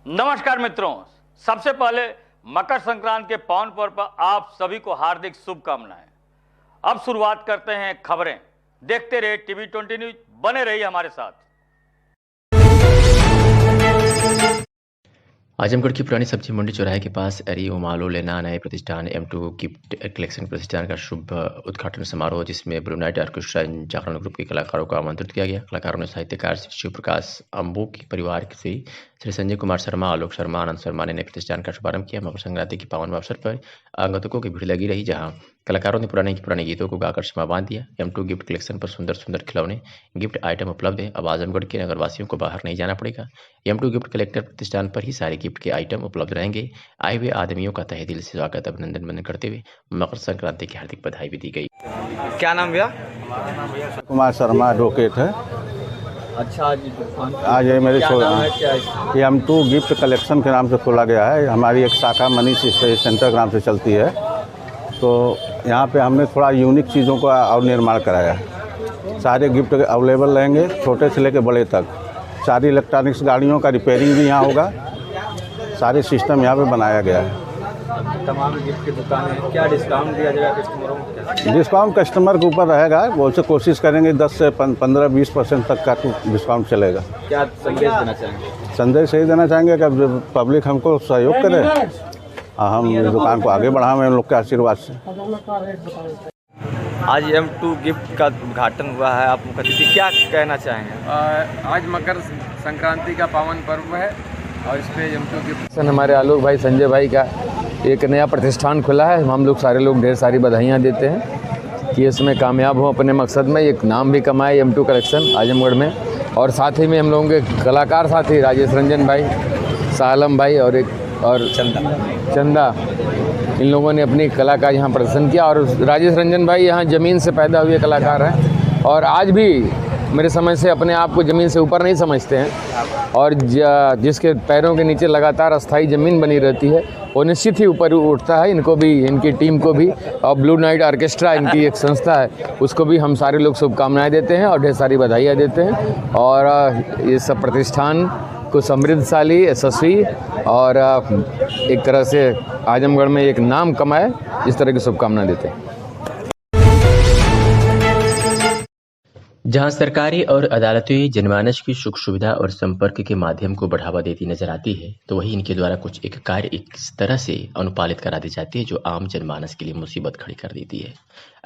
नमस्कार मित्रों, सबसे पहले मकर संक्रांति के पावन पर्व पर आप सभी को हार्दिक शुभकामनाएं। अब शुरुआत करते हैं खबरें। देखते रहिए टीवी20 न्यूज, बने रहिए हमारे साथ। आजमगढ़ की पुरानी सब्जी मंडी चौराहे के पास अरी उमालो लेना नए प्रतिष्ठान M2 गिफ्ट कलेक्शन प्रतिष्ठान का शुभ उद्घाटन समारोह, जिसमें ब्लू नाइट ऑर्केस्ट्रा जागरण ग्रुप के कलाकारों को आमंत्रित किया गया। कलाकारों ने साहित्यकार शिव प्रकाश अम्बू के परिवार से श्री संजय कुमार शर्मा, आलोक शर्मा, आनंद शर्मा ने नए प्रतिष्ठान का शुभारंभ किया। मकर संक्रांति के पावन अवसर पर आगंतुकों की भीड़ लगी रही, जहां कलाकारों ने पुराने गीतों को गाकर शमा बांध दिया। M2 गिफ्ट कलेक्शन पर सुंदर खिलौने, गिफ्ट आइटम उपलब्ध है। अब आजमगढ़ के नगरवासियों को बाहर नहीं जाना पड़ेगा। M2 गिफ्ट कलेक्टर प्रतिष्ठान पर ही सारे गिफ्ट के आइटम उपलब्ध रहेंगे। आए हुए आदमियों का तहे दिल से स्वागत, अभिनंदन करते हुए मकर संक्रांति की हार्दिक बधाई भी दी गई। क्या नाम भैया? कुमार शर्मा एडवोकेट है। अच्छा, आज ये मेरे ये M2 गिफ्ट कलेक्शन के नाम से खोला गया है। हमारी एक शाखा मनीष सेंटर के नाम से चलती है। तो यहाँ पे हमने थोड़ा यूनिक चीज़ों का और निर्माण कराया है। सारे गिफ्ट अवेलेबल रहेंगे, छोटे से लेकर बड़े तक। सारी इलेक्ट्रॉनिक्स गाड़ियों का रिपेयरिंग भी यहाँ होगा। सारे सिस्टम यहाँ पे बनाया गया है। तमाम गिफ्ट की दुकान है, क्या डिस्काउंट दिया जाएगा कस्टमरों को? डिस्काउंट कस्टमर के ऊपर रहेगा, वो से कोशिश करेंगे 10 से 15-20% तक का डिस्काउंट चलेगा। क्या संदेश देना चाहेंगे? संदेश यही देना चाहेंगे कि पब्लिक हमको सहयोग करे, हम इस दुकान को आगे बढ़ाएं हम लोग के आशीर्वाद से। आज M2 गिफ्ट का उद्घाटन हुआ है, आप मुख्य अतिथि, क्या कहना चाहेंगे? आज मकर संक्रांति का पावन पर्व है और इस पे M2 गिफ्ट हमारे आलोक भाई, संजय भाई का एक नया प्रतिष्ठान खुला है। हम लोग सारे लोग ढेर सारी बधाइयाँ देते हैं कि इसमें कामयाब हो अपने मकसद में, एक नाम भी कमाए M2 कलेक्शन आजमगढ़ में। और साथ ही में हम लोगों के कलाकार साथी राजेश रंजन भाई, सालम भाई और चंदा, इन लोगों ने अपनी कला का यहाँ प्रदर्शन किया। और राजेश रंजन भाई यहाँ ज़मीन से पैदा हुए कलाकार हैं और आज भी मेरे समझ से अपने आप को ज़मीन से ऊपर नहीं समझते हैं। और जिसके पैरों के नीचे लगातार अस्थाई ज़मीन बनी रहती है, वो निश्चित ही ऊपर उठता है। इनको भी, इनकी टीम को भी, और ब्लू नाइट ऑर्केस्ट्रा इनकी एक संस्था है, उसको भी हम सारे लोग शुभकामनाएं देते हैं और ढेर सारी बधाइयाँ देते हैं। और ये सब प्रतिष्ठान को समृद्धशाली, यशस्वी और एक तरह से आजमगढ़ में एक नाम कमाए, इस तरह की शुभकामना देते हैं। जहां सरकारी और अदालती जनमानस की सुख सुविधा और संपर्क के माध्यम को बढ़ावा देती नजर आती है, तो वहीं इनके द्वारा कुछ एक कार्य इस तरह से अनुपालित करा दी जाती है जो आम जनमानस के लिए मुसीबत खड़ी कर देती है।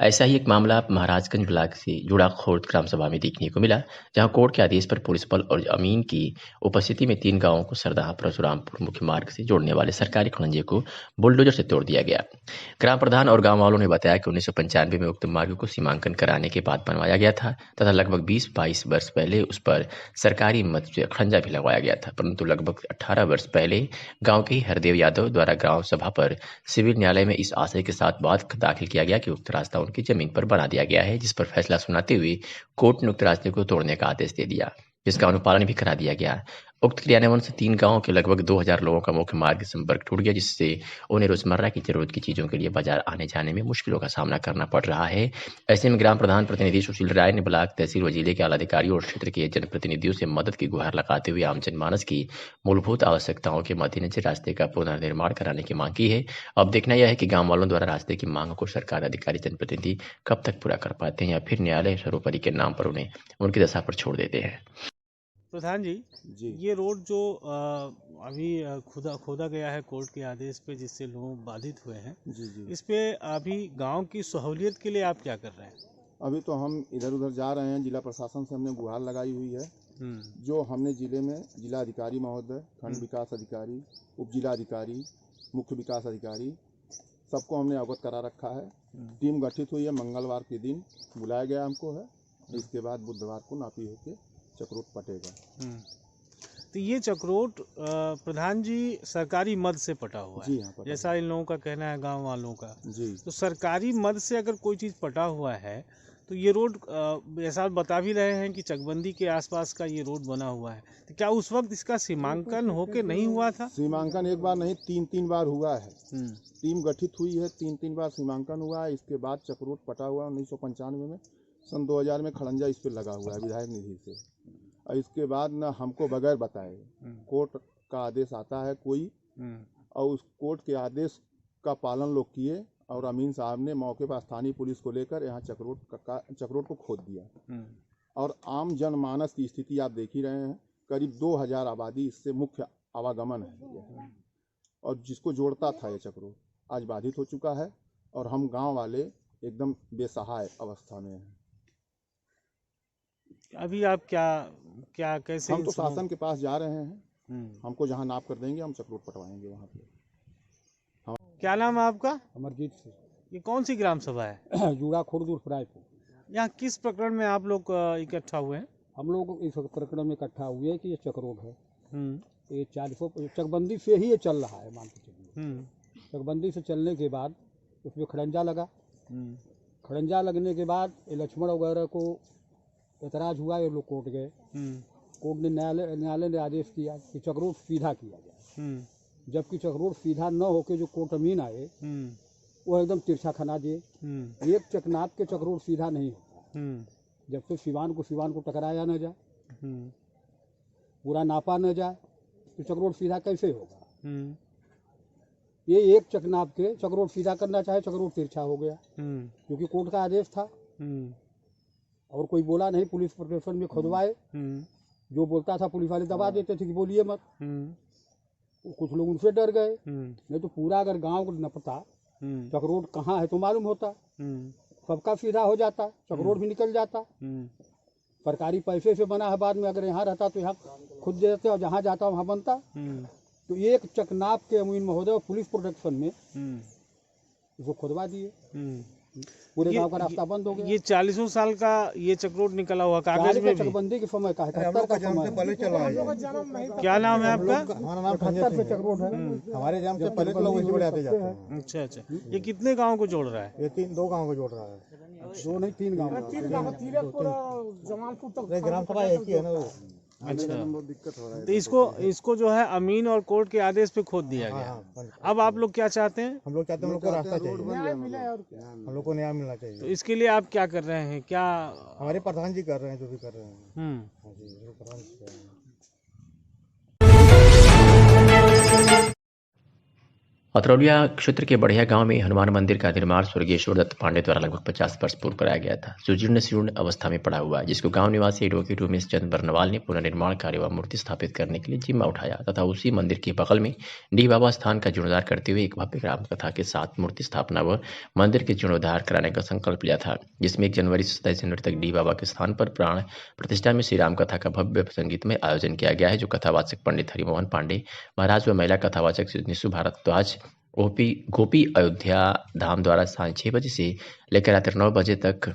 ऐसा ही एक मामला महाराजगंज ब्लॉक से जुड़ा खोर्द ग्राम सभा में देखने को मिला, जहां कोर्ट के आदेश पर पुलिस बल और अमीन की उपस्थिति में 3 गांवों को सरदाहा परशुरामपुर मुख्य मार्ग से जोड़ने वाले सरकारी खड़ंजे को बुलडोजर से तोड़ दिया गया। ग्राम प्रधान और गांव वालों ने बताया कि 1995 में उक्त मार्ग को सीमांकन कराने के बाद बनवाया गया था तथा लगभग 20-22 वर्ष पहले उस पर सरकारी मद से खड़ंजा भी लगवाया गया था, परंतु लगभग 18 वर्ष पहले गांव के ही हरदेव यादव द्वारा ग्राम सभा पर सिविल न्यायालय में इस आशय के साथ वाद दाखिल किया गया कि उक्त रास्ता उनकी जमीन पर बना दिया गया है, जिस पर फैसला सुनाते हुए कोर्ट ने उक्त रास्ते को तोड़ने का आदेश दे दिया, जिसका अनुपालन भी करा दिया गया। उक्त क्रियान्वयन से 3 गांवों के लगभग 2000 लोगों का मुख्य मार्ग संपर्क टूट गया, जिससे उन्हें रोजमर्रा की जरूरत की चीजों के लिए बाजार आने जाने में मुश्किलों का सामना करना पड़ रहा है। ऐसे में ग्राम प्रधान प्रतिनिधि सुशील राय ने ब्लॉक, तहसील व जिले के आला अधिकारियों और क्षेत्र के जनप्रतिनिधियों से मदद की गुहार लगाते हुए आम जनमानस की मूलभूत आवश्यकताओं के मद्देनजर रास्ते का पुनर्निर्माण कराने की मांग की है। अब देखना यह है कि गाँव वालों द्वारा रास्ते की मांग को सरकार, अधिकारी, जनप्रतिनिधि कब तक पूरा कर पाते हैं या फिर न्यायालय सर्वोपरि के नाम पर उन्हें उनकी दशा पर छोड़ देते हैं। प्रधान जी, ये रोड जो अभी खोदा गया है कोर्ट के आदेश पे, जिससे लोग बाधित हुए हैं, इस पे अभी गांव की सहूलियत के लिए आप क्या कर रहे हैं? अभी तो हम इधर उधर जा रहे हैं। जिला प्रशासन से हमने गुहार लगाई हुई है, जो हमने जिले में जिला अधिकारी महोदय, खंड विकास अधिकारी, उप जिला अधिकारी, मुख्य विकास अधिकारी, सबको हमने अवगत करा रखा है। टीम गठित हुई है, मंगलवार के दिन बुलाया गया हमको है। इसके बाद बुधवार को नापी होकर चक्रोट पटेगा। तो ये चक्रोट प्रधान जी सरकारी मद से पटा हुआ है? जी हाँ, जैसा इन लोगों का कहना है, गांव वालों का। जी, तो सरकारी मद से अगर कोई चीज़ पटा हुआ है तो ये रोड, ऐसा बता भी रहे हैं कि चकबंदी के आसपास का ये रोड बना हुआ है, तो क्या उस वक्त इसका सीमांकन होके नहीं हुआ था? सीमांकन एक बार नहीं 3 बार हुआ है। टीम गठित हुई है, 3 बार सीमांकन हुआ है। इसके बाद चक्रोट पटा हुआ 1995 में, सन 2000 में खड़ंजा इस पर लगा हुआ है विधायक निधि से। और इसके बाद न हमको बगैर बताए कोर्ट का आदेश आता है कोई, और उस कोर्ट के आदेश का पालन लोग किए, और अमीन साहब ने मौके पर स्थानीय पुलिस को लेकर यहाँ चक्रोट को खोद दिया। और आम जनमानस की स्थिति आप देख ही रहे हैं, करीब 2000 आबादी इससे मुख्य आवागमन है, और जिसको जोड़ता था ये चक्रोट आज बाधित हो चुका है, और हम गांव वाले एकदम बेसहाय अवस्था में हैं। अभी आप क्या कैसे? हम तो शासन के पास जा रहे हैं, हमको जहां नाप कर देंगे हम चक्रोट पटवाएंगे वहां पे। क्या नाम है आपका? अमरजीत से। ये कौन सी ग्राम सभा है? जूड़ा खुर्द उर्फ रायपुर। यहाँ किस प्रकरण में आप लोग इकट्ठा हुए हैं? हम लोग इस प्रकरण में इकट्ठा हुए हैं कि ये चक्रोट है, ये 40 चकबंदी से ही ये चल रहा है, मान के चलिए। चकबंदी से चलने के बाद उसमें खड़ंजा लगा, खड़ंजा लगने के बाद ये लक्ष्मण वगैरह को एतराज हुआ, ये लोग कोर्ट गए। कोर्ट ने न्यायालय ने आदेश किया कि चक्रोट सीधा किया जाए, जबकि चक्रोट सीधा न होके जो कोर्ट अमीन आए वो एकदम तिरछा खना दिए। एक चकनाथ के चक्रोट सीधा नहीं होता जब तक सिवान को टकराया न जाए, पूरा नापा न जाए, तो चक्रोट सीधा कैसे होगा? ये एक चकनाथ के चक्रोट सीधा करना चाहे, चक्रोट तिरछा हो गया, क्योंकि कोर्ट का आदेश था। और कोई बोला नहीं, पुलिस प्रशासन में खुदवाए, जो बोलता था पुलिस वाले दबा देते थे कि बोलिए मत। कुछ लोग उनसे डर गए, नहीं तो पूरा अगर गांव को न पता चक्रोट कहाँ है तो मालूम होता, सबका सीधा हो जाता, चक्रोट भी निकल जाता। सरकारी पैसे से बना है, बाद में अगर यहाँ रहता तो यहाँ खुद देते, और जहाँ जाता वहाँ बनता। तो एक चकनाप के अमीन महोदय और पुलिस प्रोटेक्शन में इसको खुदवा दिए, पूरे गांव का रास्ता बंद हो गया। ये 40 साल का ये चक्रोट निकला हुआ कागज में चकबंदी के समय का है, 71 का समय है। क्या नाम है आपका? हमारा नाम 78 पे चक्रोट है, हमारे जन्म से पहले तो लोग इसी बड़े आते जाते हैं। अच्छा, ये कितने गाँव को जोड़ रहा है? ये 2 गाँव को जोड़ रहा है, 2 नहीं 3 गाँव, ग्राम सभा एक ही है ना। अच्छा, तो इसको जो है अमीन और कोर्ट के आदेश पे खोद दिया गया। अब आप लोग क्या चाहते हैं? हम लोग चाहते हैं, हम लोग को रास्ता चाहिए, हम लोग को न्याय मिलना चाहिए। तो इसके लिए आप क्या कर रहे हैं? क्या हमारे प्रधान जी कर रहे हैं, जो भी कर रहे हैं। हाँ जी, प्रधान जी कर रहे हैं। अतरौलिया क्षेत्र के बढ़िया गांव में हनुमान मंदिर का निर्माण स्वर्गीय ईश्वर दत्त पांडे द्वारा लगभग 50 वर्ष पूर्व कराया गया था, जो जीर्ण अवस्था में पड़ा हुआ है, जिसको गांव निवासी एडवोकेट उमेश चंद बर्नवाल ने पुनर्निर्माण कार्य व मूर्ति स्थापित करने के लिए जिम्मा उठाया तथा उसी मंदिर के बगल में डी बाबा स्थान का जीर्णोद्धार करते हुए एक भव्य राम कथा के साथ मूर्ति स्थापना व मंदिर के जीर्णोद्धार कराने का संकल्प लिया था, जिसमें 1 जनवरी से 27 जनवरी तक डी बाबा के स्थान पर प्राण प्रतिष्ठा में श्री राम कथा का भव्य संगीतमय आयोजन किया गया है, जो कथावाचक पंडित हरिमोहन पांडे महाराज व महिला कथावाचक निशु भारद्वाज गोपी अयोध्या धाम द्वारा सांझ 6 बजे से लेकर रात्रि 9 बजे तक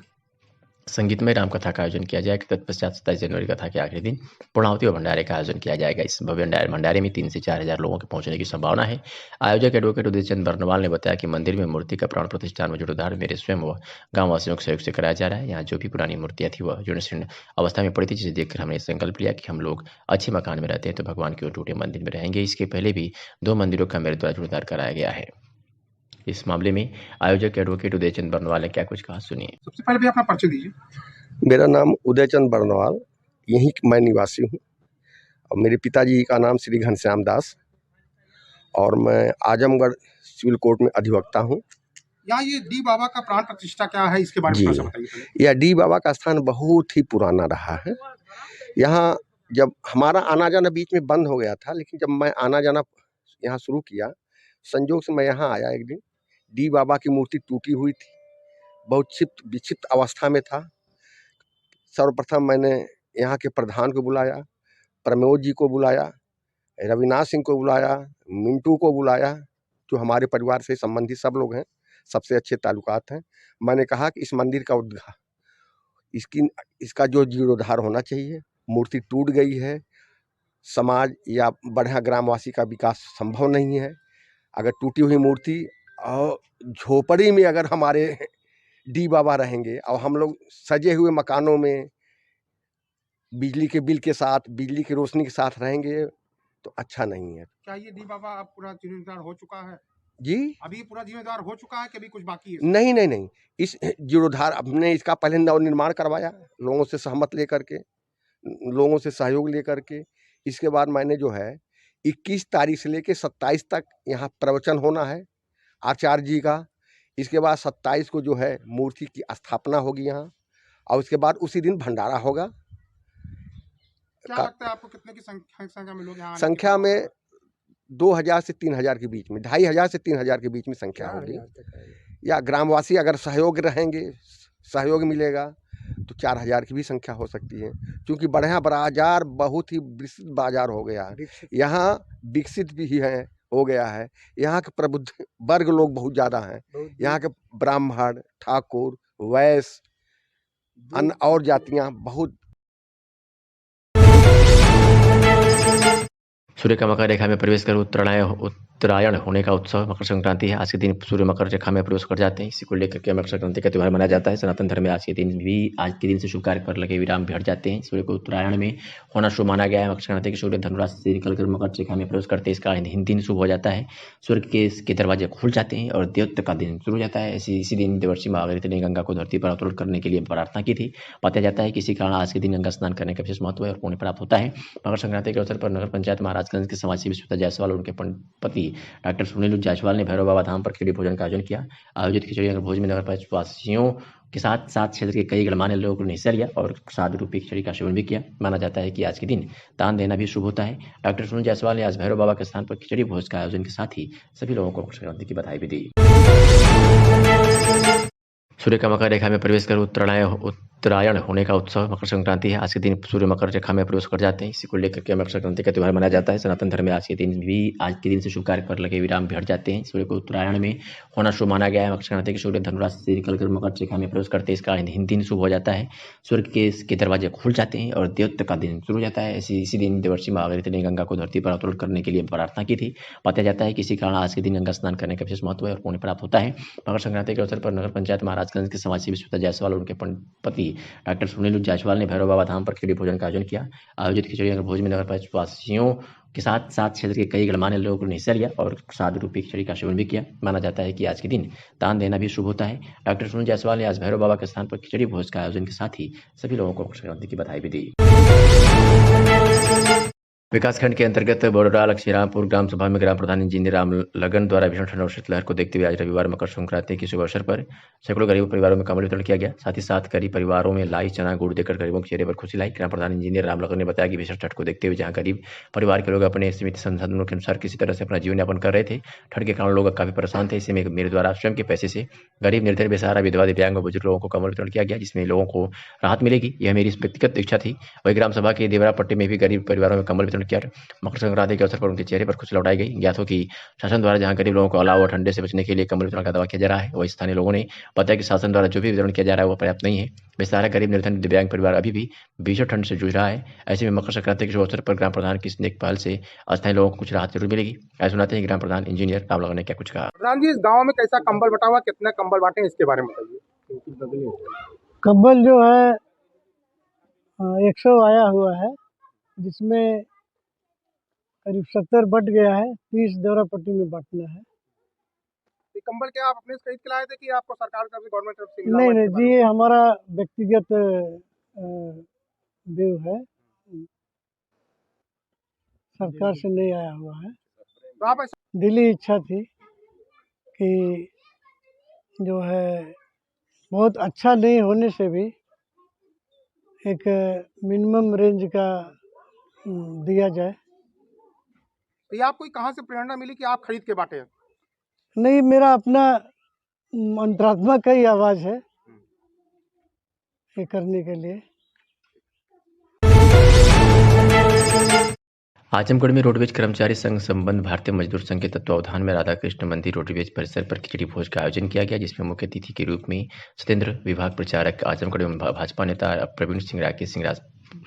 संगीतमय राम कथा का आयोजन किया जाएगा। तत्पश्चात 27 जनवरी कथा के आखिरी दिन पूर्णाहुति व भंडारे का आयोजन किया जाएगा। इस भव्य भंडारे में 3 से 4 हजार लोगों के पहुंचने की संभावना है। आयोजक एडवोकेट उदय चंद बर्नवाल ने बताया कि मंदिर में मूर्ति का प्राण प्रतिष्ठान व जीर्णोद्धार मेरे स्वयं व गाँव वासियों के सहयोग से कराया जा रहा है। यहाँ जो भी पुरानी मूर्तियां थी वह जीर्ण अवस्था में पड़ी थी, जिसे देखकर हमने संकल्प लिया कि हम लोग अच्छे मकान में रहते हैं तो भगवान के टूटे मंदिर में रहेंगे। इसके पहले भी 2 मंदिरों का मेरे द्वारा जीर्णोद्धार कराया गया है। इस मामले में आयोजक एडवोकेट उदय चंद बर्नवाल ने क्या कुछ कहा, सुनिए। सबसे पहले भी अपना परिचय दीजिए। मेरा नाम उदय चंद बर्नवाल, यहीं मैं निवासी हूँ, और मेरे पिताजी का नाम श्री घनश्याम दास, और मैं आजमगढ़ सिविल कोर्ट में अधिवक्ता हूँ। यहाँ ये डी बाबा का प्राण प्रतिष्ठा क्या है, इसके बारे में थोड़ा सा बताइए। यह डी बाबा का स्थान बहुत ही पुराना रहा है। यहाँ जब हमारा आना जाना बीच में बंद हो गया था, लेकिन जब मैं आना जाना यहाँ शुरू किया, संजोग से मैं यहाँ आया एक दिन, डी बाबा की मूर्ति टूटी हुई थी, बहुत विक्षिप्त अवस्था में था। सर्वप्रथम मैंने यहाँ के प्रधान को बुलाया, प्रमोद जी को बुलाया, रविनाथ सिंह को बुलाया, मिंटू को बुलाया, जो हमारे परिवार से संबंधित सब लोग हैं, सबसे अच्छे ताल्लुकात हैं। मैंने कहा कि इस मंदिर का इसका जो जीर्णोद्धार होना चाहिए, मूर्ति टूट गई है, समाज या बढ़िया ग्रामवासी का विकास संभव नहीं है। अगर टूटी हुई मूर्ति और झोपड़ी में अगर हमारे डी बाबा रहेंगे और हम लोग सजे हुए मकानों में बिजली के बिल के साथ, बिजली की रोशनी के साथ रहेंगे तो अच्छा नहीं है। क्या ये डी बाबा अब पूरा जीर्णोद्धार हो चुका है? जी, अभी पूरा जीर्णोद्धार हो चुका है कि अभी कुछ बाकी है? नहीं, इस जीर्णोद्धार हमने इसका पहले नवनिर्माण करवाया, लोगों से सहमत लेकर के, लोगों से सहयोग लेकर के। इसके बाद मैंने जो है 21 तारीख से लेकर 27 तक यहाँ प्रवचन होना है आचार्य जी का। इसके बाद 27 को जो है मूर्ति की स्थापना होगी यहाँ, और उसके बाद उसी दिन भंडारा होगा। क्या लगता है आपको कितने की संख्या में लोग यहाँ संख्या में 2000 से 3000 के बीच में, 2500 से 3000 के बीच में संख्या होगी। या ग्रामवासी अगर सहयोग रहेंगे, सहयोग मिलेगा तो 4000 की भी संख्या हो सकती है, क्योंकि बढ़िया बाजार बहुत ही विकसित बाजार हो गया है। यहाँ विकसित भी है, हो गया है। यहाँ के प्रबुद्ध वर्ग लोग बहुत ज़्यादा हैं। यहाँ के ब्राह्मण, ठाकुर, वैश्य, अन्य और जातियाँ बहुत। सूर्य का मकर रेखा में प्रवेश कर उत्तरायण होने का उत्सव मकर संक्रांति है। आज के दिन सूर्य मकर रेखा में प्रवेश कर जाते हैं। इसी को लेकर के मकर संक्रांति का त्यौहार मनाया जाता है। सनातन धर्म में आज के दिन से शुभ कार्य पर लगे विराम भी हट जाते हैं। सूर्य को उत्तरायण में होना शुभ माना गया है। मकर संक्रांति के सूर्य धनुराशि से निकलकर मकर रेखा में प्रवेश करते हैं। इसका दिन शुभ हो जाता है। सूर्य के दरवाजे खुल जाते हैं और देवत्व का दिन शुरू हो जाता है। इसी दिन देवर्षि महागरित ने गंगा को धरती पर अवतरण करने के लिए प्रार्थना की थी। बताया जाता है कि इसी कारण आज के दिन गंगा स्नान करने का विशेष महत्व है और पुण्य प्राप्त होता है। मकर संक्रांति के अवसर पर नगर पंचायत महाराजगंज के समाजसेवी श्वेता जायसवाल और उनके पति डॉक्टर सुनील जायसवाल ने भैरव बाबा धाम पर खिचड़ी भोजन का आयोजन किया। आयोजित खिचड़ी भोज में नगर वासियों के साथ क्षेत्र के कई गणमान्य लोगों ने हिस्सा लिया और सादे रूपी खिचड़ी का सेवन भी किया। माना जाता है कि आज के दिन दान देना भी शुभ होता है। डॉक्टर सुनील जायसवाल ने आज भैरव बाबा के स्थान पर खिचड़ी भोज का आयोजन के साथ ही सभी लोगों को मकर संक्रांति की बधाई भी दी। सूर्य का मकर रेखा में प्रवेश कर उत्तरायण होने का उत्सव मकर संक्रांति है। आज के दिन सूर्य मकर रेखा में प्रवेश कर जाते हैं। इसी को लेकर के मकर संक्रांति का त्यौहार मनाया जाता है। सनातन धर्म में आज के दिन से शुभ कार्य पर लगे विराम भी हट जाते हैं। सूर्य को उत्तरायण में होना शुभ माना गया है। मकर संक्रांति के सूर्य धनुराशि से निकलकर मकर रेखा में प्रवेश करते हैं। इसका दिन शुभ हो जाता है। सूर्य के दरवाजे खुल जाते हैं और देवत्व का दिन शुरू हो जाता है। इसी दिन देवर्षि महागरित ने गंगा को धरती पर अवतरण करने के लिए प्रार्थना की थी। बताया जाता है कि इसी कारण आज के दिन गंगा स्नान करने का विशेष महत्व है और पुण्य प्राप्त होता है। मकर संक्रांति के अवसर पर नगर पंचायत महाराजगंज के समाजसेवी श्वेता जायसवाल और उनके पति डॉक्टर सुनील जायसवाल ने भैरव बाबा धाम पर खिचड़ी भोजन का आयोजन किया। आयोजित खिचड़ी भोज में नगर वासियों के साथ क्षेत्र के कई गणमान्य लोगों ने हिस्सा लिया और सादे रूपी खिचड़ी का सेवन भी किया। माना जाता है कि आज के दिन दान देना भी शुभ होता है। डॉक्टर सुनील जायसवाल ने आज भैरव बाबा के स्थान पर खिचड़ी भोज का आयोजन के साथ ही सभी लोगों को मकर संक्रांति की बधाई भी दी। विकासखंड के अंतर्गत बड़ोरा लक्ष्मीरामपुर ग्राम सभा में ग्राम प्रधान इंजीनियर राम लगन द्वारा भीषण ठंड और शीतलहर को देखते हुए आज रविवार मकर संक्रांति के शुभ अवसर पर सैकड़ों गरीब परिवारों में कंबल वितरण किया गया। साथ ही साथ गरीब परिवारों में लाई, चना, गुड़ देकर गरीबों के चेहरे पर खुशी लाई। ग्राम प्रधान इंजीनियर राम लगन ने बताया कि भीषण ठंड को देखते हुए जहां गरीब परिवार के लोग अपने सीमित संसाधनों के अनुसार किसी तरह से अपना जीवन यापन कर रहे थे, ठंड के कारण लोग काफी परेशान थे। इसी में मेरे द्वारा स्वयं के पैसे से गरीब, निर्धन, बेसहारा, विधवा, दिव्यांग और बुजुर्ग लोगों को कंबल वितरण किया गया, जिसमें लोगों को राहत मिलेगी। यह मेरी व्यक्तिगत इच्छा थी। वही ग्राम सभा के देवरा पट्टी में भी गरीब परिवारों में कंबल वितरण किया। मकर संक्रांति के अवसर पर उनके चेहरे पर खुशी लौटाई गई। ज्ञात हो कि शासन द्वारा जहां गरीब लोगों को अलाव और ठंडे से बचने के लिए कंबल वितरण का दावा किया जा रहा है, वही स्थानीय लोगों ने बताया कि शासन द्वारा जो भी वितरण किया जा रहा है वो पर्याप्त नहीं है। बेसहारा, गरीब, निर्धन, दिव्यांग परिवार अभी भी भीषण ठंड से जूझ रहा है। ऐसे में मकर संक्रांति के शुभ अवसर पर ग्राम प्रधान की नेक पहल से स्थानीय लोगों को कुछ राहत जरूर मिलेगी। ऐसा सुनाते हैं ग्राम प्रधान इंजीनियर राम लगन ने क्या कुछ कहा। प्रधान जी, इस गाँव में कैसा कंबल बटा हुआ, कितने कंबल बांटे इसके बारे में बताइए। कंबल जो है 100 आया हुआ है, जिसमें करीब 70 बट गया है, 30 देवरा पट्टी में बांटना है। ये कंबल क्या आप अपने से खरीद के लाए थे कि आपको सरकार तरफ से, गवर्नमेंट तरफ से मिला? नहीं जी, ये हमारा व्यक्तिगत व्यू है, सरकार से नहीं आया हुआ है। तो आप दिली इच्छा थी कि जो है बहुत अच्छा नहीं होने से भी एक मिनिमम रेंज का दिया जाए। तो ये आपको कहाँ से प्रेरणा मिली कि आप खरीद के बांटे? नहीं, मेरा अपना अंतरात्मा का ही आवाज है ये करने के लिए। आजमगढ़ में रोडवेज कर्मचारी संघ संबंध भारतीय मजदूर संघ के तत्वावधान में राधा कृष्ण मंदिर रोडवेज परिसर पर खिचड़ी भोज का आयोजन किया गया, जिसमें मुख्य अतिथि के रूप में सत्येंद्र विभाग प्रचारक आजमगढ़ एवं भाजपा नेता प्रवीण सिंह, राकेश सिंह,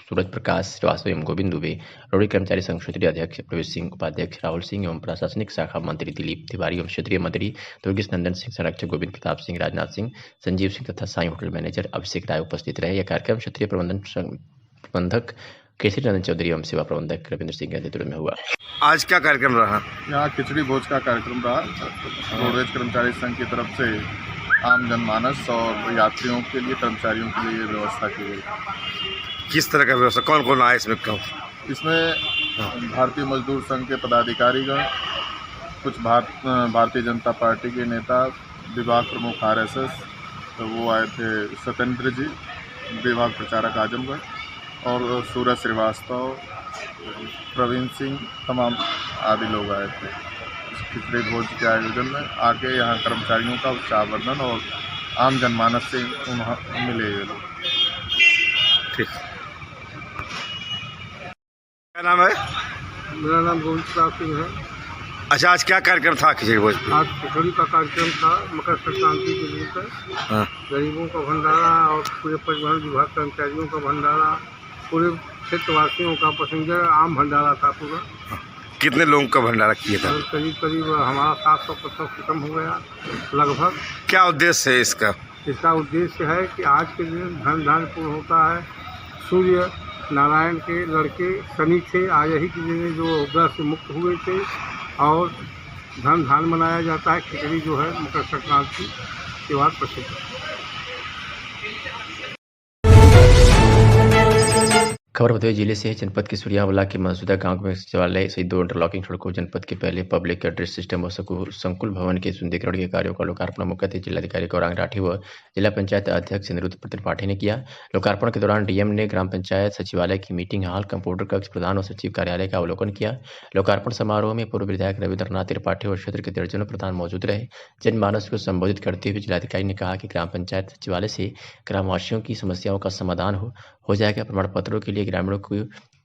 सूरज प्रकाश श्रीवास्तव एवं गोविंद दुबे, रोडवेज कर्मचारी संघ क्षेत्रीय अध्यक्ष प्रवेश सिंह, उपाध्यक्ष राहुल सिंह एवं प्रशासनिक शाखा मंत्री दिलीप तिवारी एवं क्षेत्रीय मंत्री दुर्गेश नंदन सिंह, संरक्षक गोविंद प्रताप सिंह, राजनाथ सिंह, संजीव सिंह तथा साई होटल मैनेजर अभिषेक राय उपस्थित रहे। यह कार्यक्रम क्षेत्रीय प्रबंधक केसरी नंदन चौधरी एवं सेवा प्रबंधक रविंद्र सिंह के नेतृत्व में हुआ। आज क्या कार्यक्रम रहा? यहाँ खिचड़ी भोज का कार्यक्रम रहा। रोडवेज कर्मचारी संघ की तरफ से आम जनमानस और यात्रियों के लिए, कर्मचारियों के लिए व्यवस्था की गई। किस तरह का व्यवस्था, कौन कौन आया इसमें? इसमें भारतीय मजदूर संघ के पदाधिकारीगण, कुछ भारतीय जनता पार्टी के नेता, विभाग प्रमुख RSS, तो वो आए थे, सत्येंद्र जी विभाग प्रचारक आजमगढ़, और सूरज श्रीवास्तव, प्रवीण सिंह, तमाम आदि लोग आए थे इस खिचड़ी भोज के आयोजन में। आके यहाँ कर्मचारियों का उत्साह वर्धन और आम जनमानस से मिले ये लोग। ठीक, क्या नाम है? मेरा नाम गोविंद प्रताप सिंह है। अच्छा, आज क्या कार्यक्रम था खिचड़ी भोज में? आज खिचड़ी का कार्यक्रम था, मकर संक्रांति के दिन पर गरीबों का भंडारा और पूरे परिवहन विभाग कर्मचारियों का भंडारा, पूरे क्षेत्रवासियों का पैसेंजर आम भंडारा था पूरा। कितने लोगों का भंडारा किया था? करीब हमारा 750 खत्म हो गया लगभग। क्या उद्देश्य है इसका? इसका उद्देश्य है कि आज के दिन धन धान्यपूर्ण होता है। सूर्य नारायण के लड़के शनि थे, आज यही के दिन जो ग्रह से मुक्त हुए थे, और धन धान मनाया जाता है। खिचड़ी जो है मकर संक्रांति के बाद प्रसिद्ध है। खबर बतौर जिले से है। जनपद के सूर्यावला के मसूदा गांव में सचिवालय सहित 2 इंटरलॉकिंग सड़कों, जनपद के पहले पब्लिक एड्रेस सिस्टम और संकुल भवन के सुंदरीकरण के कार्यों का लोकार्पण मुख्य अतिथि जिलाधिकारी गौरांग राठी व जिला पंचायत अध्यक्ष निरुद्र त्रिपाठी ने किया। लोकार्पण के दौरान डीएम ने ग्राम पंचायत सचिवालय की मीटिंग हॉल, कंप्यूटर कक्ष, प्रधान और सचिव कार्यालय का अवलोकन किया। लोकार्पण समारोह में पूर्व विधायक रविंद्रनाथ त्रिपाठी और क्षेत्र के दर्जनों प्रधान मौजूद रहे। जनमानस को संबोधित करते हुए जिलाधिकारी ने कहा कि ग्राम पंचायत सचिवालय से ग्रामवासियों की समस्याओं का समाधान हो जाएगा। प्रमाण पत्रों के लिए ग्रामीणों को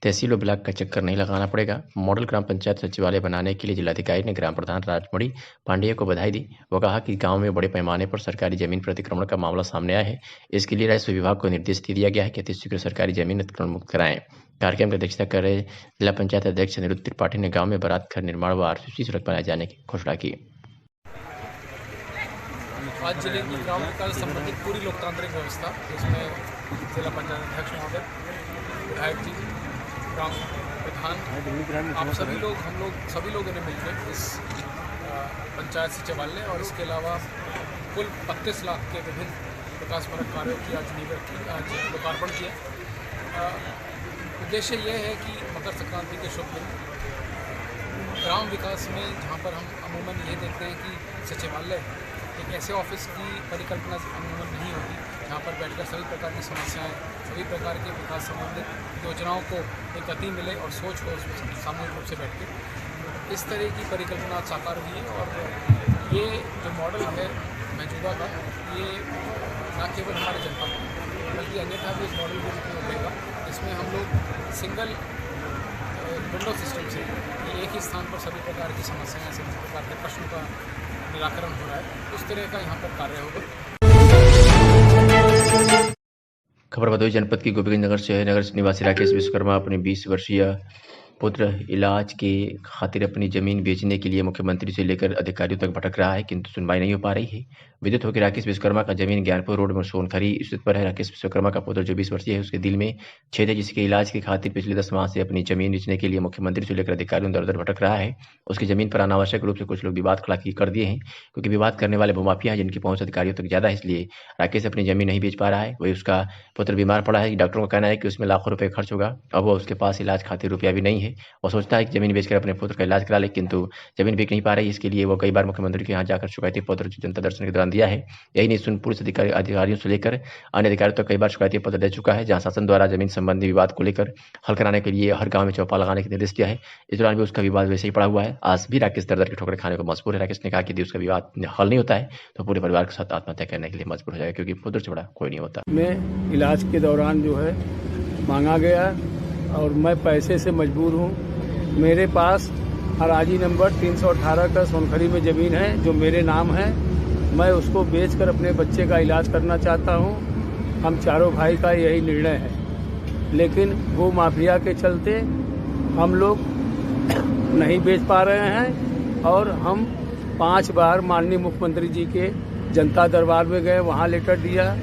तहसील और ब्लॉक का चक्कर नहीं लगाना पड़ेगा। मॉडल ग्राम पंचायत सचिवालय बनाने के लिए जिलाधिकारी ने ग्राम प्रधान राजमणि पांडेय को बधाई दी। वो कहा कि गांव में बड़े पैमाने पर सरकारी जमीन पर अतिक्रमण का मामला सामने आया है। इसके लिए राजस्व विभाग को निर्देश दिया गया है कि अतिशीघ्र सरकारी जमीन अतिक्रमण मुक्त कराएं। कार्यक्रम की अध्यक्षता कर रहे जिला पंचायत अध्यक्ष निरुद्र त्रिपाठी ने गाँव में बारात घर निर्माण व RCC सड़क बनाए जाने की घोषणा की। आज जिले की ग्राम विकास संबंधित पूरी लोकतांत्रिक व्यवस्था, जिसमें जिला पंचायत अध्यक्ष महोदय, विधायक जी, ग्राम प्रधान, आप सभी लोग, हम लोग सभी लोगों ने मिलकर इस पंचायत सचिवालय और इसके अलावा कुल 32 लाख के विभिन्न विकासपरक कार्यों की आज लोकार्पण किया। उद्देश्य ये है कि मकर संक्रांति के शुभ दिन ग्राम विकास में, जहाँ पर हम अमूमन ये देखते हैं कि सचिवालय एक ऐसे ऑफिस की परिकल्पना अमूमन नहीं होती जहाँ पर बैठकर सभी प्रकार की समस्याएं, सभी प्रकार के विकास संबंधित योजनाओं को एक गति मिले और सोच हो उसमें सामूहिक रूप से बैठ के इस तरह की परिकल्पना साकार हुई है। और ये जो मॉडल है मौजूदा का, ये न केवल हमारे जनपद में बल्कि अन्यथा भी इस मॉडल को उठेगा। इसमें हम लोग सिंगल विंडो सिस्टम से एक ही स्थान पर सभी प्रकार की समस्याएं, सभी प्रकार के प्रश्नों का निराकरण हो रहा है। उस तरह का यहाँ पर कार्य होगा। खबर भदोही जनपद की गोपीगंज नगर शहर नगर निवासी राकेश विश्वकर्मा अपने 20 वर्षीय पुत्र इलाज के खातिर अपनी जमीन बेचने के लिए मुख्यमंत्री से लेकर अधिकारियों तक भटक रहा है, किंतु सुनवाई नहीं हो पा रही है। विदित हो कि राकेश विश्वकर्मा का जमीन ज्ञानपुर रोड में सोनखरी स्थित पर है। राकेश विश्वकर्मा का पुत्र जो 20 वर्षीय है, उसके दिल में छेद है, जिसके इलाज के खातिर पिछले 10 माह से अपनी जमीन बेचने के लिए मुख्यमंत्री से लेकर अधिकारियों दर दर भटक रहा है। उसकी जमीन पर अनावश्यक रूप से कुछ लोग विवाद खड़ा कर दिए हैं, क्योंकि विवाद करने वाले भूमाफिया हैं जिनकी पहुंच अधिकारियों तक ज्यादा है, इसलिए राकेश अपनी जमीन नहीं बेच पा रहा है। वही उसका पुत्र बीमार पड़ा है, डॉक्टरों का कहना है कि उसमें लाखों रुपए खर्च होगा। अब वो उसके पास इलाज खातिर रुपया भी नहीं है। वो सोचता है जमीन बेचकर अपने पुत्र का इलाज करा ले, किंतु जमीन बिक नहीं पा रही। इसके लिए वो कई बार मुख्यमंत्री के यहाँ जाकर शिकायती पत्र जनता दर्शन के दौरान दिया है। यही नहीं सुन पुलिस अधिकारियों से लेकर अन्य अधिकारियों तक कई बार शिकायती पत्र दे चुका है, जहां शासन द्वारा जमीन संबंधी विवाद को लेकर हल कराने के लिए हर गांव में चौपाल लगाने के निर्देश दिया है। इस दौरान भी उसका विवाद वैसे ही पड़ा हुआ है। आज भी राकेश दर दर की ठोकर खाने को मजबूर है। राकेश ने कहा कि यदि उसका विवाद हल नहीं होता है तो पूरे परिवार के साथ आत्महत्या करने के लिए मजबूर हो जाएगा, क्योंकि पुत्र से बड़ा कोई नहीं होता। मैं इलाज के दौरान जो है मांगा गया और मैं पैसे से मजबूर हूँ। मेरे पास हराजी नंबर 318 का सोनखरी में ज़मीन है जो मेरे नाम है। मैं उसको बेचकर अपने बच्चे का इलाज करना चाहता हूँ। हम चारों भाई का यही निर्णय है, लेकिन वो माफिया के चलते हम लोग नहीं बेच पा रहे हैं। और हम 5 बार माननीय मुख्यमंत्री जी के जनता दरबार में गए, वहाँ लेटर दिया,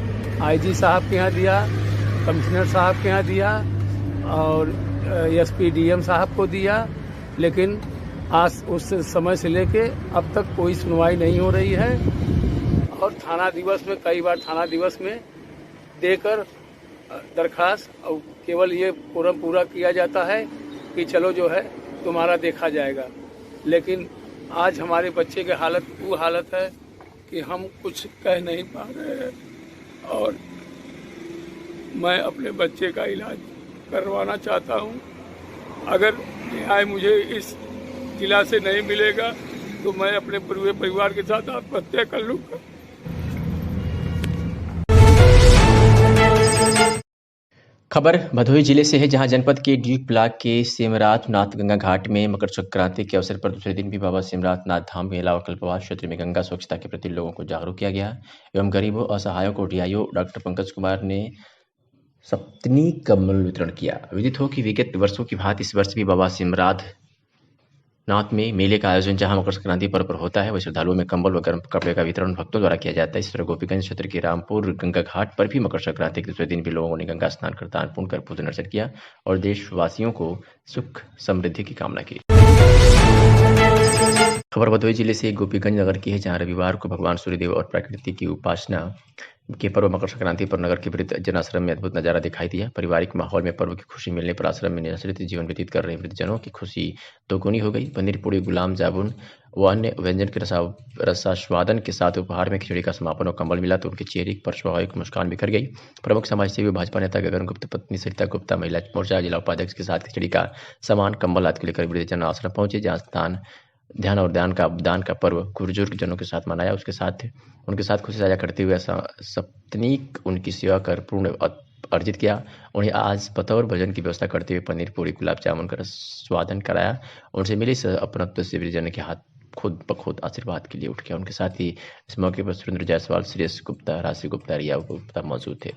IG साहब के यहाँ दिया, कमिश्नर साहब के यहाँ दिया और SP DM साहब को दिया, लेकिन आज उस समय से लेके अब तक कोई सुनवाई नहीं हो रही है। और थाना दिवस में कई बार थाना दिवस में देकर दरखास्त और केवल ये फॉर्म पूरा किया जाता है कि चलो जो है तुम्हारा देखा जाएगा। लेकिन आज हमारे बच्चे की हालत वो हालत है कि हम कुछ कह नहीं पा रहे हैं और मैं अपने बच्चे का इलाज करवाना चाहता हूँ। अगर न्याय मुझे इस जिला से नहीं मिलेगा तो मैं अपने पूरे परिवार के साथ आत्महत्या कर लूँगा। खबर भदोही जिले से है, जहां जनपद के ड्यूक ब्लॉक के सिमरात नाथ गंगा घाट में मकर संक्रांति के अवसर पर दूसरे दिन भी बाबा सिमरात नाथ धाम मेला और कल्पवास क्षेत्र में गंगा स्वच्छता के प्रति लोगों को जागरूक किया गया एवं गरीबों असहायों को डीआईओ डॉक्टर पंकज कुमार ने सप्तनी कम्बल वितरण किया। विदित हो कि विगत वर्षों की भांति इस वर्ष भी बाबा सिमरात नाथ में मेले का आयोजन जहां मकर संक्रांति पर्व पर होता है, वह श्रद्धालुओं में कंबल व गर्म कपड़े का वितरण भक्तों द्वारा किया जाता है। इस तरह गोपीगंज क्षेत्र के रामपुर गंगा घाट पर भी मकर संक्रांति के दूसरे दिन भी लोगों ने गंगा स्नान कर दान पुण्य कर पूजन अर्चन किया और देशवासियों को सुख समृद्धि की कामना की। खबर भदोही जिले से गोपीगंज नगर की है, जहां रविवार को भगवान सूर्यदेव और प्रकृति की उपासना के पर्व मकर संक्रांति पर नगर के वृद्ध जन आश्रम में अद्भुत नजारा दिखाई दिया। पारिवारिक माहौल में पर्व की खुशी मिलने पर आश्रम में निराश्रित जीवन व्यतीत कर रहे वृद्धजनों की खुशी दोगुनी हो गई। पनीर पूड़ी, गुलाम जामुन व अन्य व्यंजन के रसास्वादन के साथ उपहार में खिचड़ी का समापन और कंबल मिला तो उनके चेहरे पर स्वाभाविक मुस्कान बिखर गई। प्रमुख समाजसेवी भाजपा नेता गगन गुप्त, पत्नी सरिता गुप्ता, महिला मोर्चा जिला उपाध्यक्ष के साथ खिचड़ी का सामान, कंबल आदि को लेकर वृद्धजन आश्रम पहुंचे, जहाँ ध्यान और दान का पर्व बुजुर्ग जनों के साथ मनाया। उनके साथ खुशी साझा करते हुए सप्तनीक उनकी सेवा कर पूर्ण अर्जित किया। उन्हें आज बतौर भोजन की व्यवस्था करते हुए पनीर पूरी, गुलाब जामुन का स्वादन कराया। उनसे मिले अपनत्व से वृद्धजन के हाथ खुद ब खुद आशीर्वाद के लिए उठ गया। उनके साथ ही इस मौके पर सुरेंद्र जायसवाल, सुरेश गुप्ता, राशि गुप्ता, रिया गुप्ता मौजूद थे।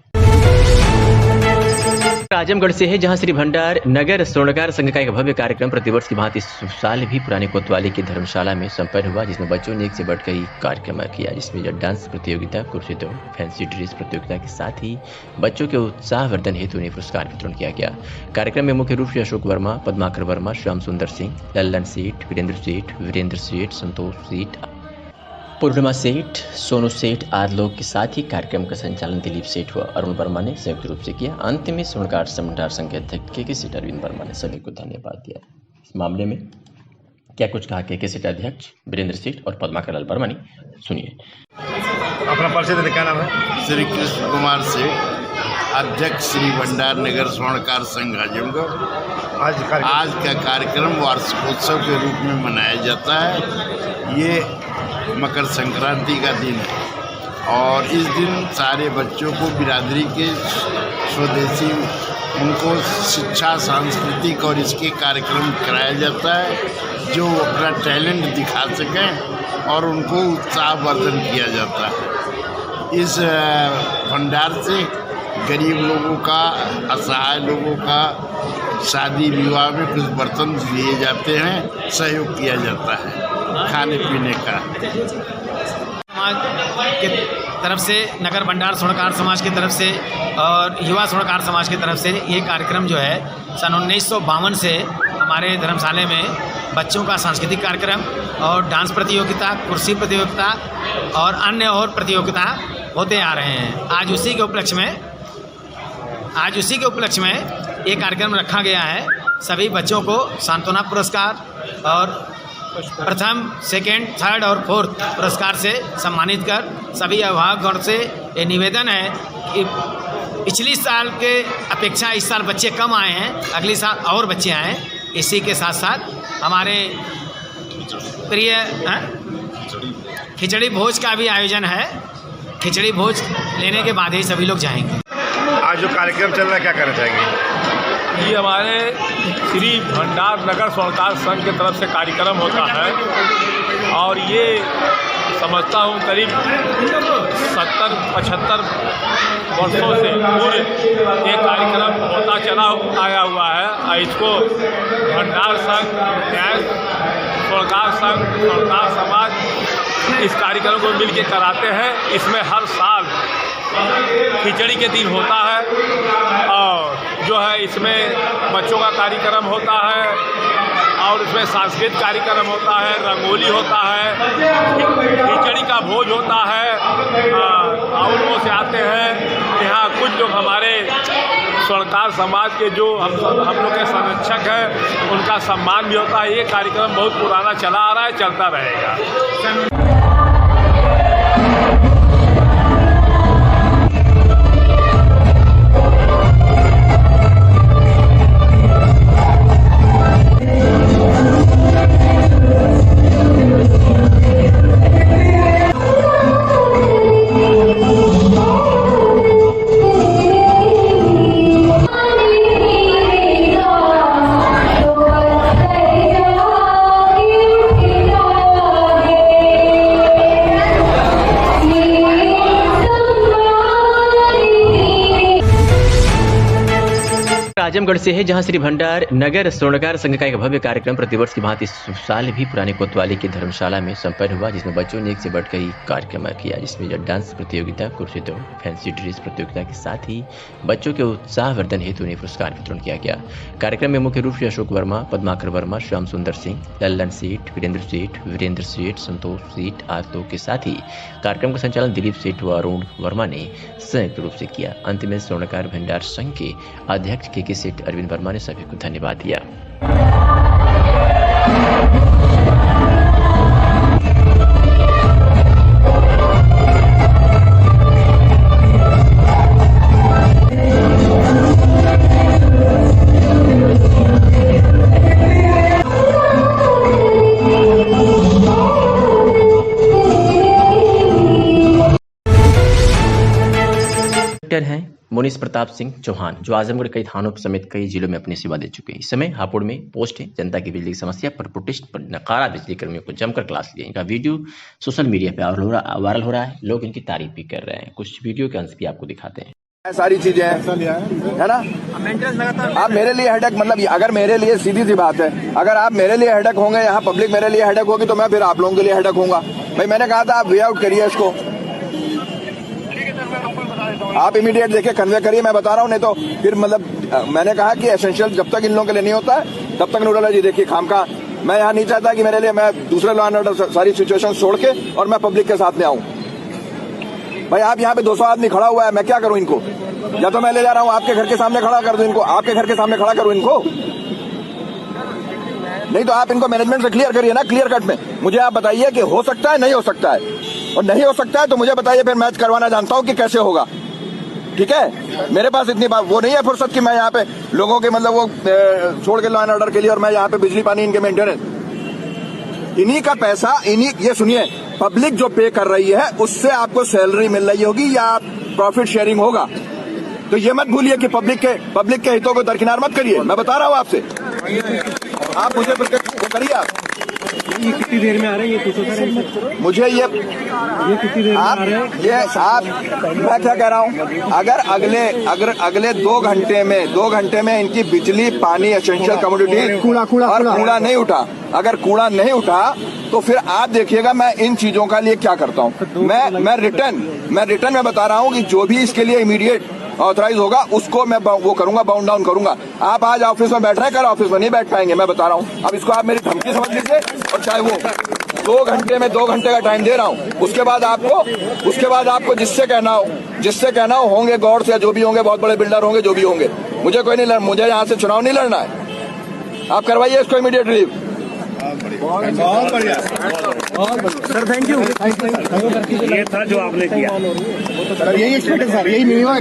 आजमगढ़ से है, जहां श्री भंडार नगर स्वर्णकार संघ का एक भव्य कार्यक्रम प्रतिवर्ष की भांति इस साल भी पुरानी कोतवाली की धर्मशाला में संपन्न हुआ, जिसमें बच्चों ने एक से बढ़कर एक कार्यक्रम किया, जिसमें डांस प्रतियोगिता, कुर्सी दौड़, फैंसी ड्रेस प्रतियोगिता के साथ ही बच्चों के उत्साहवर्धन हेतु उन्हें पुरस्कार वितरण किया गया। कार्यक्रम में मुख्य रूप से अशोक वर्मा, पद्माकर वर्मा, श्याम सुंदर सिंह, लल्लन सेठ, वीरेंद्र सेठ, संतोष सेठ, पूर्णिमा सेठ, सोनू सेठ आदि लोग के साथ ही कार्यक्रम का संचालन दिलीप सेठ व अरुण वर्मा ने संयुक्त रूप से किया। अंत में स्वर्णकार भंडार संघ के अध्यक्ष के सेठ अरविंद वर्मा ने सभी को धन्यवाद दिया। इस मामले में क्या कुछ कहा के सेठ अध्यक्ष वीरेंद्र सेठ और पद्माकर लाल वर्मा ने, सुनिए। अपना परिचय दें, क्या नाम है? श्री कृष्ण कुमार सेठ, अध्यक्ष श्री भंडार नगर स्वर्णकार संघ आजमगढ़। आज का कार्यक्रम वार्षिकोत्सव के रूप में मनाया जाता है। ये मकर संक्रांति का दिन है और इस दिन सारे बच्चों को बिरादरी के स्वदेशी उनको शिक्षा, सांस्कृतिक और इसके कार्यक्रम कराया जाता है जो अपना टैलेंट दिखा सकें और उनको उत्साहवर्धन किया जाता है। इस भंडार से गरीब लोगों का, असहाय लोगों का शादी विवाह में कुछ बर्तन दिए जाते हैं, सहयोग किया जाता है खाने पीने का। समाज के तरफ से, नगर भंडार स्वर्णकार समाज की तरफ से और युवा स्वर्णकार समाज की तरफ से ये कार्यक्रम जो है सन 1952 से हमारे धर्मशाला में बच्चों का सांस्कृतिक कार्यक्रम और डांस प्रतियोगिता, कुर्सी प्रतियोगिता और अन्य और प्रतियोगिता होते आ रहे हैं। आज उसी के उपलक्ष्य में ये कार्यक्रम रखा गया है। सभी बच्चों को सांत्वना पुरस्कार और प्रथम, सेकेंड, थर्ड और फोर्थ पुरस्कार से सम्मानित कर सभी अभिभावकों से ये निवेदन है कि पिछली साल के अपेक्षा इस साल बच्चे कम आए हैं, अगले साल और बच्चे आएँ। इसी के साथ साथ हमारे प्रिय खिचड़ी भोज का भी आयोजन है। खिचड़ी भोज लेने के बाद ही सभी लोग जाएंगे। आज जो कार्यक्रम चल रहा है, क्या कहना चाहेंगे? ये हमारे श्री भंडार नगर स्वर्णकार संघ की तरफ से कार्यक्रम होता है और ये समझता हूँ करीब 70-75 वर्षों से पूर्व ये कार्यक्रम होता चला आया हुआ है। इसको भंडार संघ, स्वर्णकार संघ, स्वर्णकार समाज इस कार्यक्रम को मिल के कराते हैं। इसमें हर साल खिचड़ी के दिन होता है और जो है इसमें बच्चों का कार्यक्रम होता है, और इसमें सांस्कृतिक कार्यक्रम होता है, रंगोली होता है, खिचड़ी का भोज होता है और वो से आते हैं। यहाँ कुछ लोग हमारे स्वर्णकार समाज के जो हम लोग के संरक्षक हैं, उनका सम्मान भी होता है। ये कार्यक्रम बहुत पुराना चला आ रहा है, चलता रहेगा। आजमगढ़ से है, जहां श्री भंडार नगर स्वर्णकार संघ का एक भव्य कार्यक्रम प्रतिवर्ष की भांति इस साल भी पुराने कोतवाली की धर्मशाला में संपन्न हुआ, जिसमें बच्चों ने एक से बढ़कर एक कार्यक्रम किया, जिसमें डांस प्रतियोगिता, कुर्सी दौड़, फैंसी ड्रेस प्रतियोगिता के साथ ही बच्चों के उत्साहवर्धन हेतु उन्हें पुरस्कार वितरण किया गया। कार्यक्रम में मुख्य रूप से अशोक वर्मा, पद्माकर वर्मा, श्याम सुंदर सिंह, लल्लन सेठ, वीरेंद्र सेठ, संतोष सेठ आदि लोग के साथ ही कार्यक्रम का संचालन दिलीप सेठ व अरुण वर्मा ने संयुक्त रूप से किया। अंत में स्वर्णकार भंडार संघ के अध्यक्ष के सेठ अरविंद वर्मा ने सभी को धन्यवाद दिया। हैं मुनीष प्रताप सिंह चौहान, जो आजमगढ़ कई थानों समेत कई जिलों में अपनी सेवा दे चुके हैं। इस समय हापुड़ में पोस्ट है। जनता की बिजली की समस्या पर प्रोटेस्ट पर नकारा बिजली कर्मियों को जमकर क्लास लिया। इनका वीडियो सोशल मीडिया पे वायरल हो रहा है, लोग इनकी तारीफ भी कर रहे हैं। कुछ वीडियो के अंश भी आपको दिखाते हैं। सारी चीजें है ना। आप मेरे लिए हेडेक, मतलब अगर मेरे लिए सीधी सी बात है, अगर आप मेरे लिए हेडेक होंगे, यहाँ पब्लिक मेरे लिए हेडेक होगी, तो मैं फिर आप लोगों के लिए हेडेक होऊंगा। भाई मैंने कहा था आप वे आउट करिए इसको, आप इमीडिएट देखिए, कन्वे करिए। मैं बता रहा हूँ, नहीं तो फिर मतलब मैंने कहा कि एसेंशियल जब तक इन लोगों के लिए नहीं होता है तब तक न्यूरोलॉजी देखिए खाम का। मैं यहाँ नहीं चाहता कि मेरे लिए मैं दूसरे लॉ एंड ऑर्डर सारी सिचुएशन छोड़ के और मैं पब्लिक के साथ में आऊँ। भाई आप यहाँ पे 200 आदमी खड़ा हुआ है, मैं क्या करूँ इनको? या तो मैं ले जा रहा हूँ आपके घर के सामने खड़ा कर दूं इनको, आपके घर के सामने खड़ा करूँ इनको, नहीं तो आप इनको मैनेजमेंट से क्लियर करिए ना, क्लियर कट में। मुझे आप बताइए कि हो सकता है, नहीं हो सकता है, और नहीं हो सकता है तो मुझे बताइए, फिर मैच करवाना जानता हूँ कि कैसे होगा। ठीक है, मेरे पास इतनी बात वो नहीं है फुर्सत कि मैं यहाँ पे लोगों के मतलब वो छोड़ के लॉ एंड ऑर्डर के लिए, और मैं यहाँ पे बिजली पानी इनके मेंटेनेंस, इन्हीं का पैसा, इन्हीं, ये सुनिए, पब्लिक जो पे कर रही है उससे आपको सैलरी मिल रही होगी या प्रॉफिट शेयरिंग होगा। तो ये मत भूलिए कि पब्लिक के हितों को दरकिनार मत करिए। मैं बता रहा हूँ आपसे, आप मुझे करिए। आप ये कितनी देर में आ रहे हैं? मुझे ये कितनी देर में आ रहे हैं? ये आप, मैं क्या कह रहा हूँ, अगर अगले 2 घंटे में इनकी बिजली, पानी, एसेंशियल कमोडिटी, कूड़ा नहीं उठा, अगर कूड़ा नहीं उठा तो फिर आप देखिएगा मैं इन चीजों का लिए क्या करता हूँ। मैं रिटर्न में बता रहा हूँ कि जो भी इसके लिए इमीडिएट ऑथराइज होगा उसको मैं वो करूंगा, बाउंड डाउन करूंगा। आप आज ऑफिस में बैठ रहे हैं, कल ऑफिस में नहीं बैठ पाएंगे, मैं बता रहा हूँ। अब इसको आप मेरी धमकी समझ लीजिए, और चाहे वो 2 घंटे में 2 घंटे का टाइम दे रहा हूँ। उसके बाद आपको जिससे कहना हो होंगे गॉड से, जो भी होंगे, बहुत बड़े बिल्डर होंगे, जो भी होंगे, मुझे कोई नहीं, मुझे यहाँ से चुनाव नहीं लड़ना है। आप करवाइए इसको इमीडिएट रिलीव। बहुत बढ़िया सर, थैंक यू। ये था जो आपने किया सर, यही एक्सपेक्ट सर, यही मिनिमम।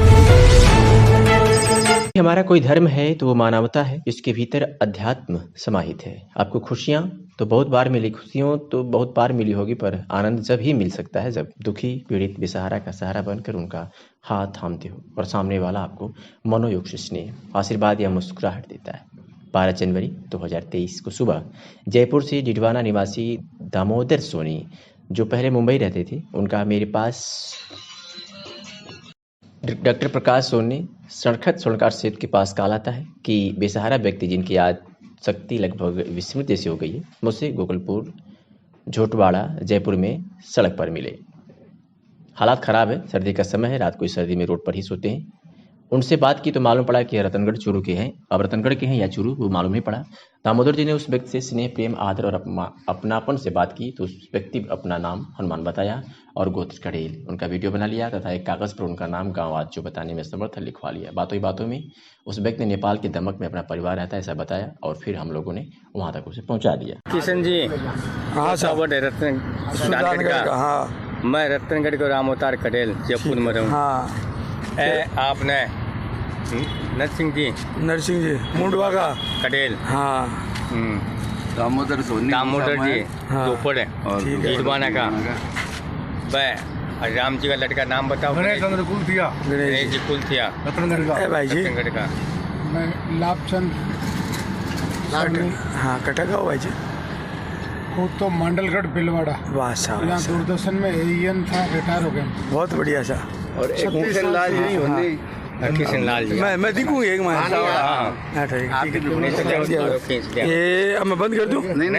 हमारा कोई धर्म है तो वो मानवता है, जिसके भीतर अध्यात्म समाहित है। आपको खुशियाँ तो बहुत बार मिली, खुशियों तो बहुत बार मिली होगी, पर आनंद जब ही मिल सकता है जब दुखी, पीड़ित, बेसहारा का सहारा बनकर उनका हाथ थामते हो और सामने वाला आपको मनोयोग से स्नेह, आशीर्वाद या मुस्कुराहट देता है। 12 जनवरी 2023 को सुबह जयपुर से डिडवाना निवासी दामोदर सोनी, जो पहले मुंबई रहते थे, उनका मेरे पास डॉक्टर प्रकाश सोनी सड़खत स्वर्णकार सेतु के पास कॉल आता है कि बेसहारा व्यक्ति जिनकी याद शक्ति लगभग विस्मृत जैसी हो गई है, मुझसे गोकुलपुर झोटवाड़ा जयपुर में सड़क पर मिले। हालात ख़राब है, सर्दी का समय है, रात को इस सर्दी में रोड पर ही सोते हैं। उनसे बात की तो मालूम पड़ा कि रतनगढ़ चूरू के हैं। अब रतनगढ़ के हैं या चूरू वो मालूम नहीं पड़ा। दामोदर जी ने उस व्यक्ति से स्नेह, प्रेम, आदर और अपनापन से बात की तो उस व्यक्ति अपना नाम हनुमान बताया और गोत्र कड़ेल उनका वीडियो बना लिया तथा एक कागज़ पर उनका नाम गाँव आजू बताने में समर्थ लिखवा लिया। बातों ही बातों में उस व्यक्ति ने नेपाल के दमक में अपना परिवार रहता है ऐसा बताया और फिर हम लोगों ने वहाँ तक उसे पहुँचा दिया। किशन जी, हाँ मैं रतनगढ़ को राम अवतार कटेल जयपुर में रहूँ। आपने नरसिंह जी मुंडवा का कटेल, हाँ दामोदर जी चोपड़ गिरवाना का, राम जी का लड़का नाम बताओ। गणेश जी कुलथिया रतनगढ़ का। मैं लाभचंद, हाँ कटक भाई जी, वो तो मंडलगढ़ बिलवाड़ा, वाह साहब, यहाँ दूरदर्शन में एएन था, रिटायर हो गए। बहुत बढ़िया सा। और किशन लाल जी, किशन लाल जी मैं दिखूँ एक ये अब मैं बंद कर दूँ? नहीं